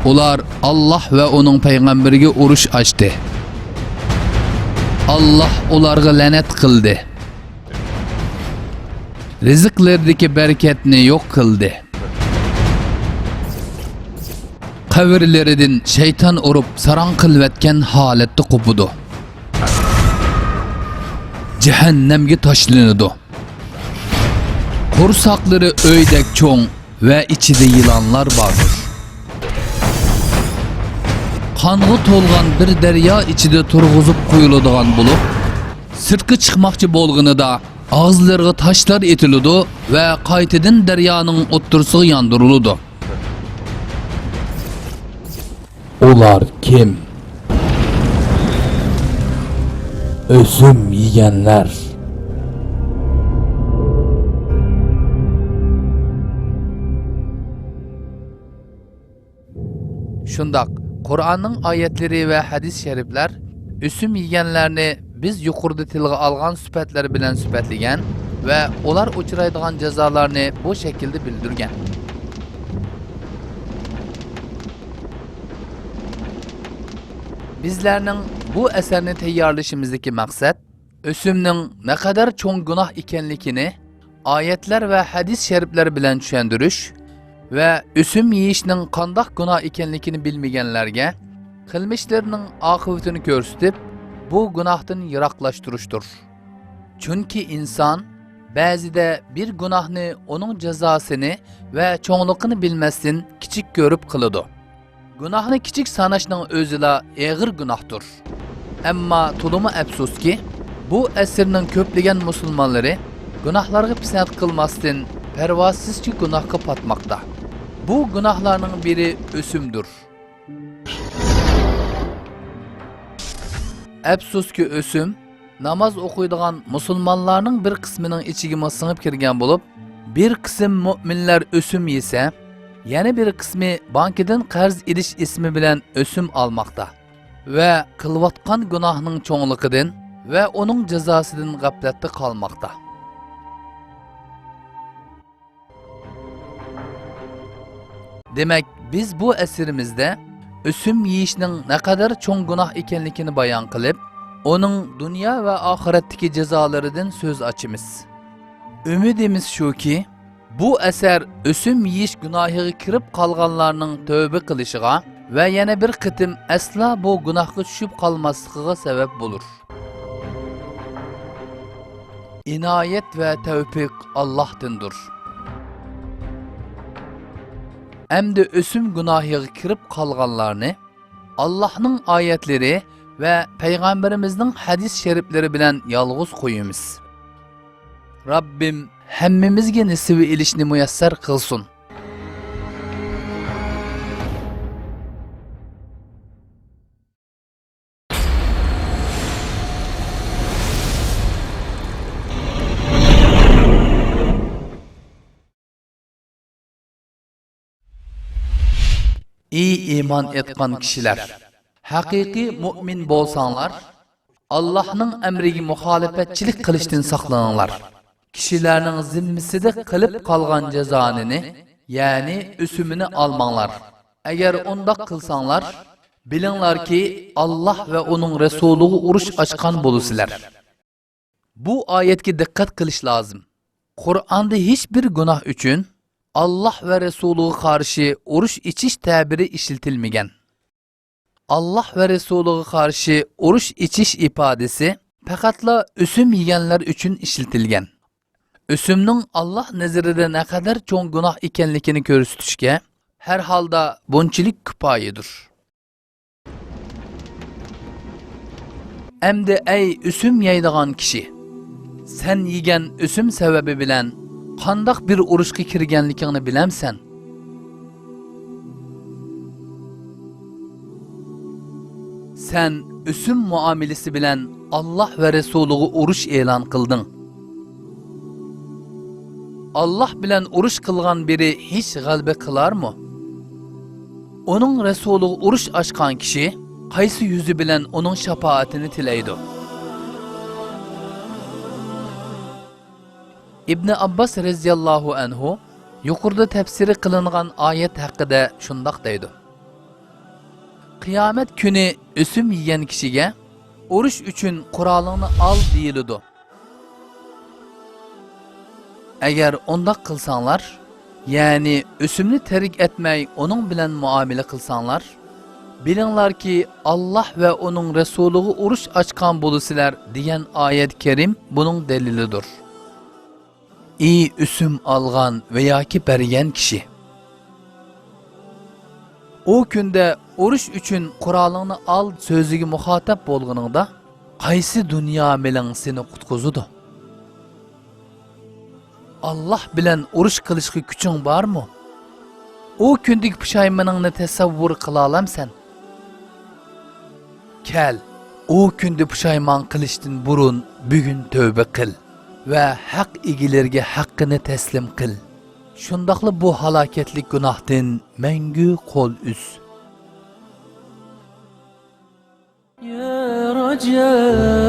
Ular Allah ve onun peygamberiga urush açtı. Allah ularga lanet kıldı. Rizqlerdeki bereketini yok kıldı. Qavrlaridan şeytan urup saran qilvatgan holatda qupudu. Cehennemge taşlanıdı. Kursakları öydek çoğun ve içinde yılanlar vardır. Kanğı tolgan bir derya içinde turğuzup koyulduğun bulup, sırtkı çıkmakçı bolğunida ağızlarına taşlar etilidi ve qaytadan deryanın ottursuğu yandırılıdı. Ular kim? Ösüm yiyenler. Şundak, Kur'an'ın ayetleri ve hadis şerifler ösüm yiyenlerini biz yukarıda tilga algan süpetleri bilen süpetligen ve ular uçuraydıgan cezalarını bu şekilde bildirgen. Bizlerinin bu eserini teyyarlaşımızdaki maksat, ösümnün ne kadar çoğun günah ikenlikini ayetler ve hadis şerifler bilen düşendiriş ve ösüm yiyişinin kandak günah ikenlikini bilmeyenlerge, kılmışlarının akıbetini gösterip, bu günahtan yiraklaştırıştır. Çünkü insan, bazıda bir günahını, onun cezasını ve çoğunlukını bilmezsin küçük görüp kılıdı. Günahını kiçik sanaşının özüla ağır günahtır. Ama tulumu efsus ki, bu esirinin köplegen musulmanları günahlarını pisat kılmasın, pervasizce günah kapatmakta. Bu günahlarının biri ösümdür. Efsus ki ösüm, namaz okuyduğun musulmanlarının bir kısmının içigime sınıp kirgen bulup, bir kısım müminler ösüm yese, yeni bir kısmı bankiden qarz ediş ismi bilen ösüm almakta ve kılvatkan günahının çoğunluğundan ve onun cezasından gafletde kalmakta. Demek biz bu esirimizde ösüm yiyişinin ne kadar çoğun günah ikenlikini bayan kılıp, onun dünya ve ahiretteki cezalarından söz açımız. Ümidimiz şu ki, bu eser ösüm yiyiş günahıga kirip kalganlarının tövbe kılışıga ve yana bir kıtım asla bu günahga düşüp kalmaslığa sebep bulur. İnayet ve tevfik Allah'tındır. Emde ösüm günahıga kirip kalganlarını Allah'ın ayetleri ve Peygamberimizin hadis şerifleri bilen yalğız koyumuz. Rabbim hemmimizge nesibi ilişni müyesser kılsın. İyi iman etkan kişiler, hakiki mümin bolsanlar, Allah'ın emrigi muhalefetçilik kılıştın saklananlar. Kişilerinin zimmiside kılıp kalgan cezanını, yani ösümünü almanlar. Eğer onda kılsanlar, bilinler ki Allah ve onun Resulü uruş açkan bulursiler. Bu ayetki dikkat kılış lazım. Kur'an'da hiçbir günah üçün Allah ve Resulü karşı uruş içiş tabiri işletilmegen. Allah ve Resulü karşı uruş içiş ifadesi faqatla ösüm yiyenler üçün işletilgen. Ösümnün Allah nazarida ne kadar çoğun günah ikenlikini görüstüşke, her halda bunçilik küpayidir. Emde ey ösüm yeydigan kişi, sen yigen ösüm sebebi bilen, kandak bir uruşqa kirgenlikini bilemsen? Sen ösüm muamelesi bilen Allah ve Resulü uruş elan kıldın. Allah bilen uruş kılgan biri hiç galbe kılar mı? Onun Resulü uruş açkan kişi, kaysı yüzü bilen onun şefaatini tileydi. İbn Abbas radhiyallahu anhu yuqorida tefsiri kılıngan ayet hakkında şundak deydi. qiyomat kuni o'sim yegan kishiga urush uchun qurolingni ol deyiladi. Agar undaq qilsanglar, ya'ni o'simni tarik etmay uning bilan muomala qilsanglar, bilinglarki Alloh va uning rasuliga urush ochgan bo'lasizlar degan oyat karim buning dalilidir. Ey o'sim olgan va yoki bergan kishi, o kunda urush uchun qurolingni ol so'ziga muxotab bo'lganingda qaysi dunyo bilan seni qutqizadi? Allah bilan urush qilishga kuching bormi? O kundagi pushaymoningni tasavvur qila olamsan? Kel, o kunda pushaymon qilishdan burun bugun tövbe qil va haq egilerge haqqini taslim qil. Shundaqla bu halokatli gunohdan mangu qo'l uz. Ya Rajab